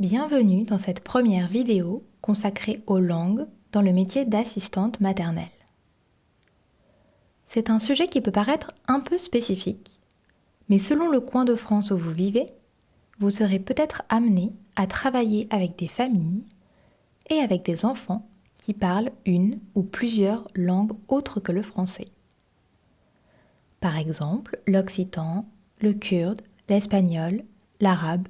Bienvenue dans cette première vidéo consacrée aux langues dans le métier d'assistante maternelle. C'est un sujet qui peut paraître un peu spécifique, mais selon le coin de France où vous vivez, vous serez peut-être amené à travailler avec des familles et avec des enfants qui parlent une ou plusieurs langues autres que le français. Par exemple, l'occitan, le kurde, l'espagnol, l'arabe.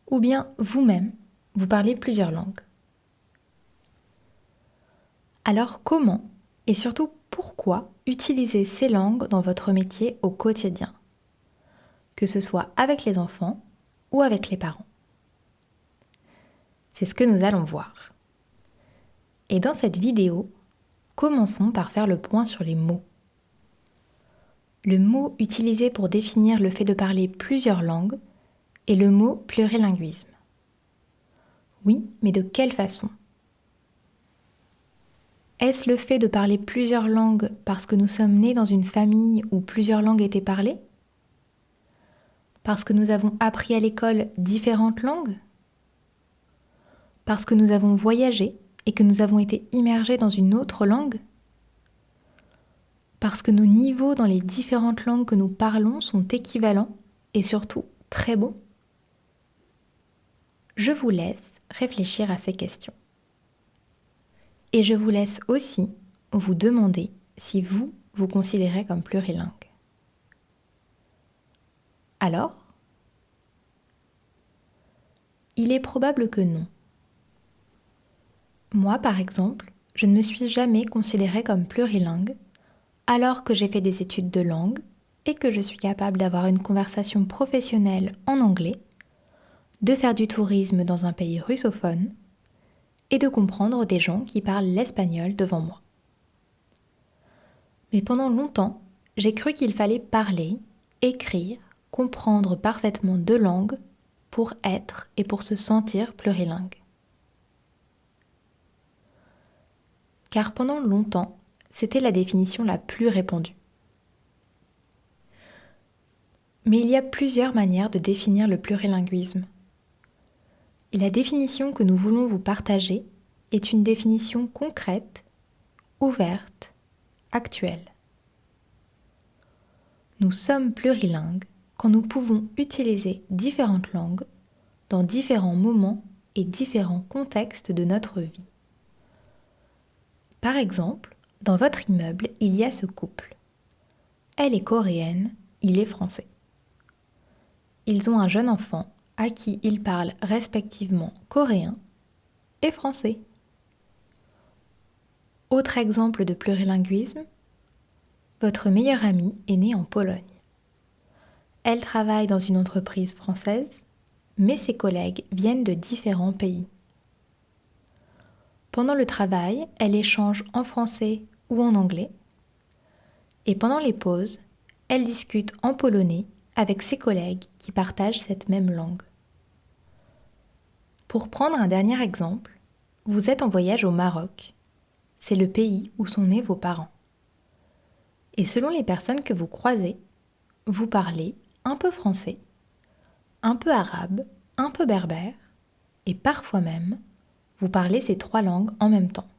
Ou bien vous-même, vous parlez plusieurs langues. Alors comment et surtout pourquoi utiliser ces langues dans votre métier au quotidien, que ce soit avec les enfants ou avec les parents? C'est ce que nous allons voir. Et dans cette vidéo, commençons par faire le point sur les mots. Le mot utilisé pour définir le fait de parler plusieurs langues est le mot plurilinguisme. Oui, mais de quelle façon? Est-ce le fait de parler plusieurs langues parce que nous sommes nés dans une famille où plusieurs langues étaient parlées? Parce que nous avons appris à l'école différentes langues? Parce que nous avons voyagé et que nous avons été immergés dans une autre langue? Parce que nos niveaux dans les différentes langues que nous parlons sont équivalents et surtout très bons? Je vous laisse réfléchir à ces questions. Et je vous laisse aussi vous demander si vous vous considérez comme plurilingue. Alors, il est probable que non. Moi, par exemple, je ne me suis jamais considérée comme plurilingue, alors que j'ai fait des études de langue et que je suis capable d'avoir une conversation professionnelle en anglais, de faire du tourisme dans un pays russophone et de comprendre des gens qui parlent l'espagnol devant moi. Mais pendant longtemps, j'ai cru qu'il fallait parler, écrire, comprendre parfaitement deux langues pour être et pour se sentir plurilingue. Car pendant longtemps, c'était la définition la plus répandue. Mais il y a plusieurs manières de définir le plurilinguisme. Et la définition que nous voulons vous partager est une définition concrète, ouverte, actuelle. Nous sommes plurilingues quand nous pouvons utiliser différentes langues dans différents moments et différents contextes de notre vie. Par exemple, dans votre immeuble, il y a ce couple. Elle est coréenne, il est français. Ils ont un jeune enfant à qui ils parlent respectivement coréen et français. Autre exemple de plurilinguisme, votre meilleure amie est née en Pologne. Elle travaille dans une entreprise française, mais ses collègues viennent de différents pays. Pendant le travail, elle échange en français ou en anglais, et pendant les pauses, elle discute en polonais avec ses collègues qui partagent cette même langue. Pour prendre un dernier exemple, vous êtes en voyage au Maroc. C'est le pays où sont nés vos parents. Et selon les personnes que vous croisez, vous parlez un peu français, un peu arabe, un peu berbère, et parfois même, vous parlez ces trois langues en même temps.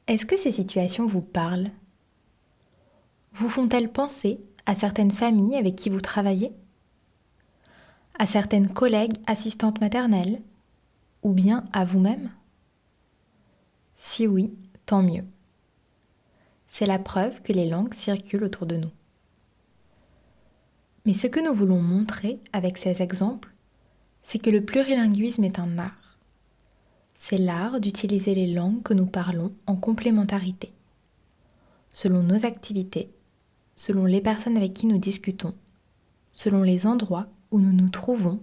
Est-ce que ces situations vous parlent? Vous font-elles penser à certaines familles avec qui vous travaillez? À certaines collègues assistantes maternelles? Ou bien à vous-même? Si oui, tant mieux. C'est la preuve que les langues circulent autour de nous. Mais ce que nous voulons montrer avec ces exemples, c'est que le plurilinguisme est un art. C'est l'art d'utiliser les langues que nous parlons en complémentarité, selon nos activités, selon les personnes avec qui nous discutons, selon les endroits où nous nous trouvons,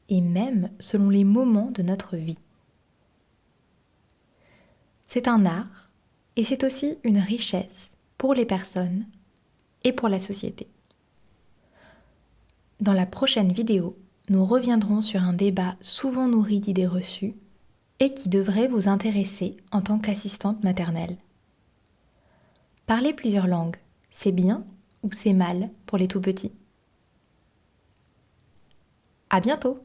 et même selon les moments de notre vie. C'est un art, et c'est aussi une richesse pour les personnes et pour la société. Dans la prochaine vidéo, nous reviendrons sur un débat souvent nourri d'idées reçues et qui devrait vous intéresser en tant qu'assistante maternelle. Parler plusieurs langues, c'est bien ou c'est mal pour les tout-petits? À bientôt!